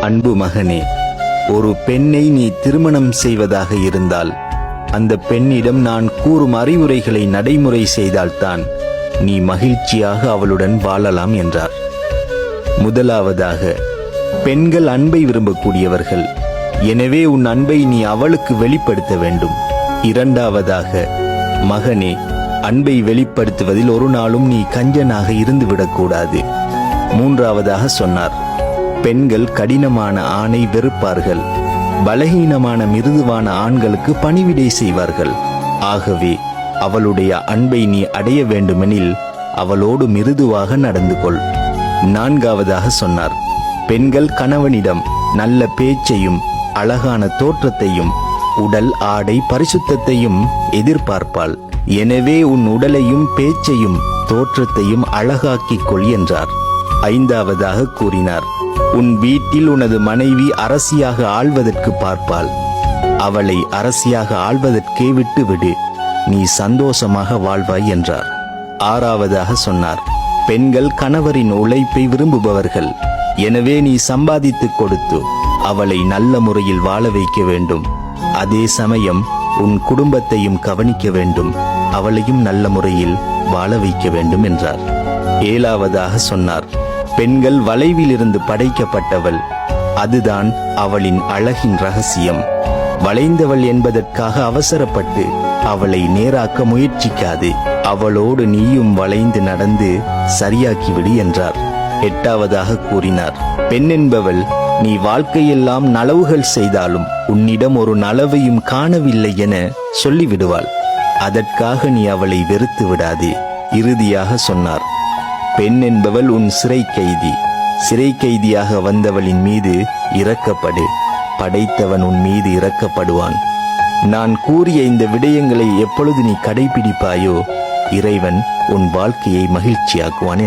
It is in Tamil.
அன்பு மகனே, ஒரு பெண்ணை நீ திருமணம் செய்வதாக இருந்தால் அந்த பெண்ணிடம் நான் கூறும் அறிவுரைகளை நடைமுறை செய்தால்தான் நீ மகிழ்ச்சியாக அவளுடன் வாழலாம் என்றார். முதலாவதாக, பெண்கள் அன்பை விரும்பக்கூடியவர்கள். எனவே உன் அன்பை நீ அவளுக்கு வெளிப்படுத்த வேண்டும். இரண்டாவதாக, மகனே, அன்பை வெளிப்படுத்துவதில் ஒரு நாளும் நீ கஞ்சனாக இருந்துவிடக்கூடாது. மூன்றாவதாக சொன்னார், பெண்கள் கடினமான ஆணை வெறுப்பார்கள், பலகீனமான மிருதுவான ஆண்களுக்கு பணிவிடை செய்வார்கள். ஆகவே அவளுடைய அன்பை நீ அடைய வேண்டுமெனில் அவளோடு மிருதுவாக நடந்து கொள். நான்காவதாக சொன்னார், பெண்கள் கணவனிடம் நல்ல பேச்சையும் அழகான தோற்றத்தையும் உடல் ஆடை பரிசுத்தத்தையும் எதிர்பார்ப்பாள். எனவே உன் உடலையும் பேச்சையும் தோற்றத்தையும் அழகாக்கிக் கொள் என்றார். ஐந்தாவதாக கூறினார், உன் வீட்டில் உனது மனைவி அரசியாக ஆள்வதற்கு பார்ப்பாள். அவளை அரசியாக ஆள்வதற்கே விட்டுவிடு, நீ சந்தோஷமாக வாழ்வாய் என்றார். ஆறாவதாக சொன்னார், பெண்கள் கணவரின் உழைப்பை விரும்புபவர்கள். எனவே நீ சம்பாதித்துக் கொடுத்து அவளை நல்ல முறையில் வாழ வைக்க வேண்டும். அதே சமயம் உன் குடும்பத்தையும் கவனிக்க வேண்டும், அவளையும் நல்ல முறையில் வாழ வைக்க வேண்டும் என்றார். ஏழாவதாக சொன்னார், பெண்கள் வளைவிலிருந்து படைக்கப்பட்டவள். அதுதான் அவளின் அழகின் ரகசியம். வளைந்தவள் என்பதற்காக அவசரப்பட்டு அவளை நேராக்க முயற்சிக்காது. அவளோடு நீயும் வளைந்து நடந்து சரியாக்கிவிடு என்றார். எட்டாவதாக கூறினார், பெண் என்பவள் நீ வாழ்க்கையெல்லாம் நலவுகள் செய்தாலும் உன்னிடம் ஒரு நலவையும் காணவில்லை என சொல்லிவிடுவாள். அதற்காக நீ அவளை வெறுத்து விடாதே. இறுதியாக சொன்னார், பெண் என்பவள் உன் சிறை கைதி. சிறை கைதியாக வந்தவளின் மீது இரக்கப்படு, படைத்தவன் உன் மீது இரக்கப்படுவான். நான் கூறிய இந்த விடயங்களை எப்பொழுது நீ கடைபிடிப்பாயோ இறைவன் உன் வாழ்க்கையை மகிழ்ச்சியாக்குவான்.